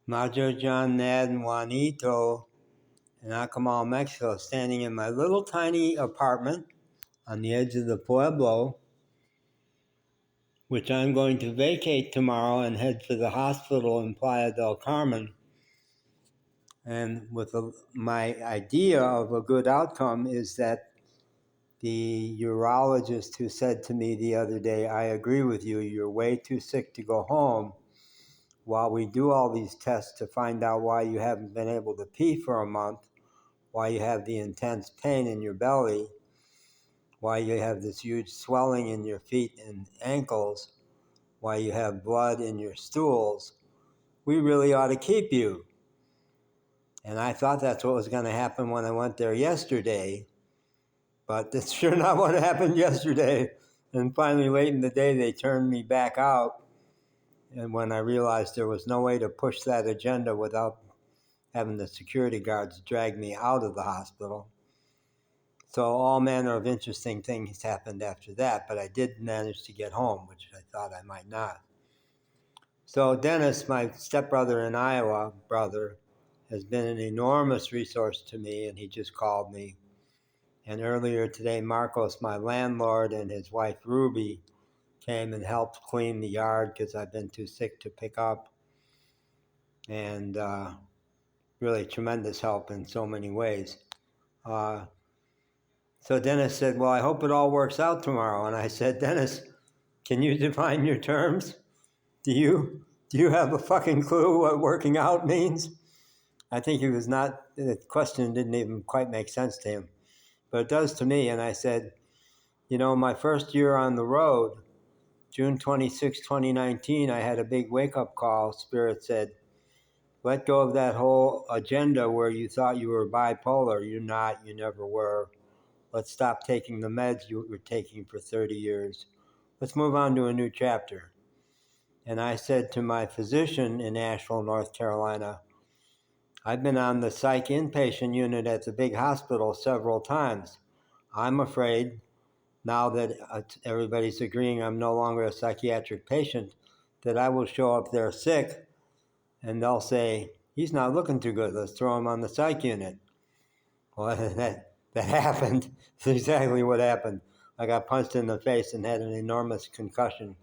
Majo, John, Nad, and Juanito in Acamal, Mexico, standing in my little tiny apartment on the edge of the Pueblo, which I'm going to vacate tomorrow and head for the hospital in Playa del Carmen. And with my idea of a good outcome is that the urologist who said to me the other day, I agree with you, you're way too sick to go home, while we do all these tests to find out why you haven't been able to pee for a month, why you have the intense pain in your belly, why you have this huge swelling in your feet and ankles, why you have blood in your stools, we really ought to keep you. And I thought that's what was going to happen when I went there yesterday, but that's sure not what happened yesterday. And finally, late in the day, they turned me back out. And when I realized there was no way to push that agenda without having the security guards drag me out of the hospital. So all manner of interesting things happened after that, but I did manage to get home, which I thought I might not. So Dennis, my stepbrother in Iowa, has been an enormous resource to me, and he just called me. And earlier today, Marcos, my landlord, and his wife Ruby came and helped clean the yard because I've been too sick to pick up. And really tremendous help in so many ways. So Dennis said, well, I hope it all works out tomorrow. And I said, Dennis, can you define your terms? Do you have a fucking clue what working out means? I think he was not, the question didn't even quite make sense to him, but it does to me. And I said, my first year on the road, June 26, 2019, I had a big wake-up call. Spirit said, let go of that whole agenda where you thought you were bipolar. You're not, you never were. Let's stop taking the meds you were taking for 30 years. Let's move on to a new chapter. And I said to my physician in Asheville, North Carolina, I've been on the psych inpatient unit at the big hospital several times. I'm afraid, now that everybody's agreeing I'm no longer a psychiatric patient, that I will show up there sick and they'll say, he's not looking too good, let's throw him on the psych unit. Well, that happened. That's exactly what happened. I got punched in the face and had an enormous concussion,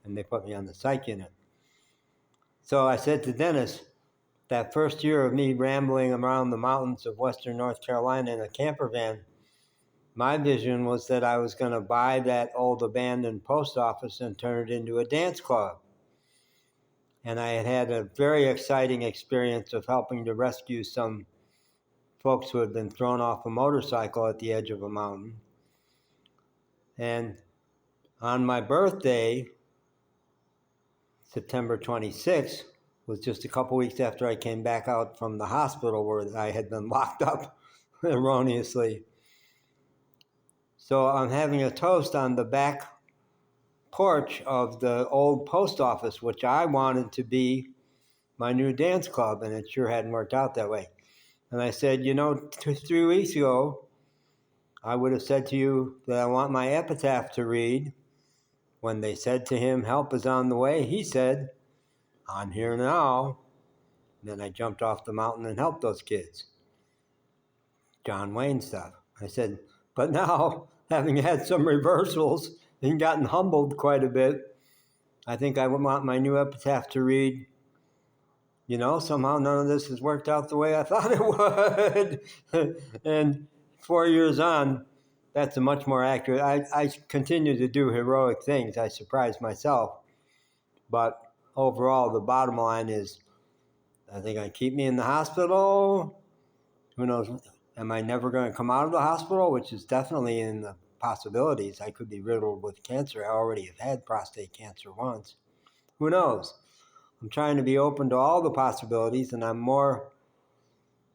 and they put me on the psych unit. So I said to Dennis, that first year of me rambling around the mountains of western North Carolina in a camper van, my vision was that I was going to buy that old abandoned post office and turn it into a dance club. And I had a very exciting experience of helping to rescue some folks who had been thrown off a motorcycle at the edge of a mountain. And on my birthday, September 26th, was just a couple weeks after I came back out from the hospital where I had been locked up erroneously. So I'm having a toast on the back porch of the old post office, which I wanted to be my new dance club, and it sure hadn't worked out that way. And I said, 3 weeks ago, I would have said to you that I want my epitaph to read. When they said to him, help is on the way, he said, I'm here now. And then I jumped off the mountain and helped those kids. John Wayne stuff. I said, but now, having had some reversals and gotten humbled quite a bit, I think I want my new epitaph to read, somehow none of this has worked out the way I thought it would. And 4 years on, that's a much more accurate. I continue to do heroic things. I surprise myself. But overall, the bottom line is, I think I keep me in the hospital. Who knows? Am I never going to come out of the hospital? Which is definitely in the possibilities. I could be riddled with cancer. I already have had prostate cancer once. Who knows? I'm trying to be open to all the possibilities, and I'm more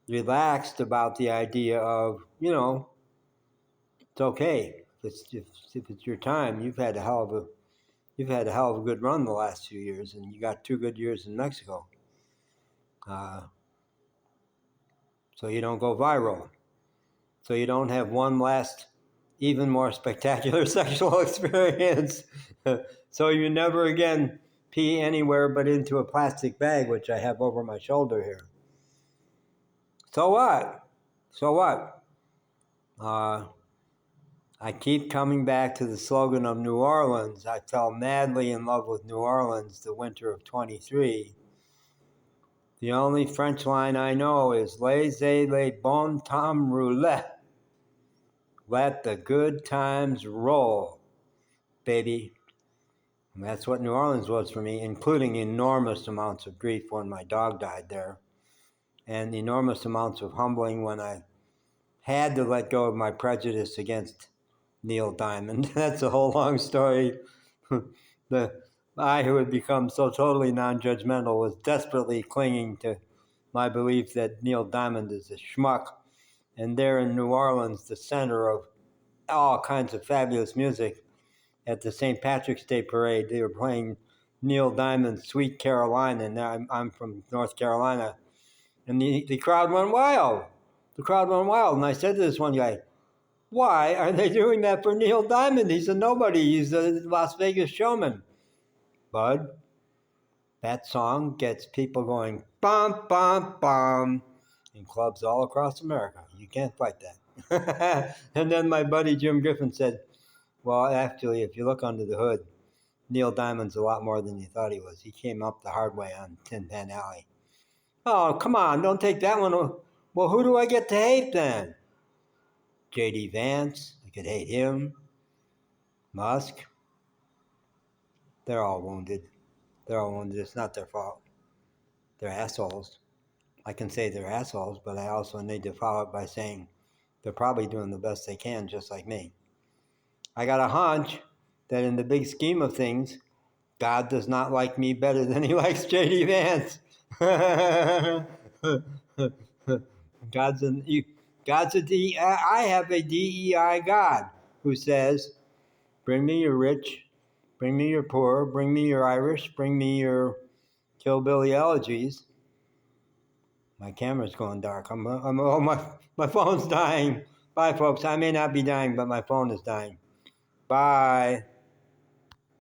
relaxed about the idea of, it's okay. If it's your time, you've had a hell of a good run the last few years, and you got 2 good years in Mexico. So you don't go viral. So you don't have one last, even more spectacular sexual experience. So you never again pee anywhere but into a plastic bag, which I have over my shoulder here. So what? So what? I keep coming back to the slogan of New Orleans. I fell madly in love with New Orleans the winter of 23. The only French line I know is Laissez les bon temps rouler. Let the good times roll, baby. And that's what New Orleans was for me, including enormous amounts of grief when my dog died there, and enormous amounts of humbling when I had to let go of my prejudice against Neil Diamond. That's a whole long story. I, who had become so totally non-judgmental, was desperately clinging to my belief that Neil Diamond is a schmuck. And there in New Orleans, the center of all kinds of fabulous music, at the St. Patrick's Day parade, they were playing Neil Diamond's Sweet Carolina, and I'm from North Carolina. And the crowd went wild. The crowd went wild. And I said to this one guy, why are they doing that for Neil Diamond? He's a nobody. He's a Las Vegas showman. Bud, that song gets people going bum, bum, bum in clubs all across America. You can't fight that. And then my buddy Jim Griffin said, well, actually, if you look under the hood, Neil Diamond's a lot more than you thought he was. He came up the hard way on Tin Pan Alley. Oh, come on, don't take that one. Well, who do I get to hate then? J.D. Vance, I could hate him. Musk, they're all wounded. They're all wounded. It's not their fault. They're assholes. I can say they're assholes, but I also need to follow it by saying they're probably doing the best they can, just like me. I got a hunch that in the big scheme of things, God does not like me better than he likes J.D. Vance. I have a DEI God who says, bring me your rich, bring me your poor, bring me your Irish, bring me your hillbilly elegies. My camera's going dark. My phone's dying. Bye, folks. I may not be dying, but my phone is dying. Bye.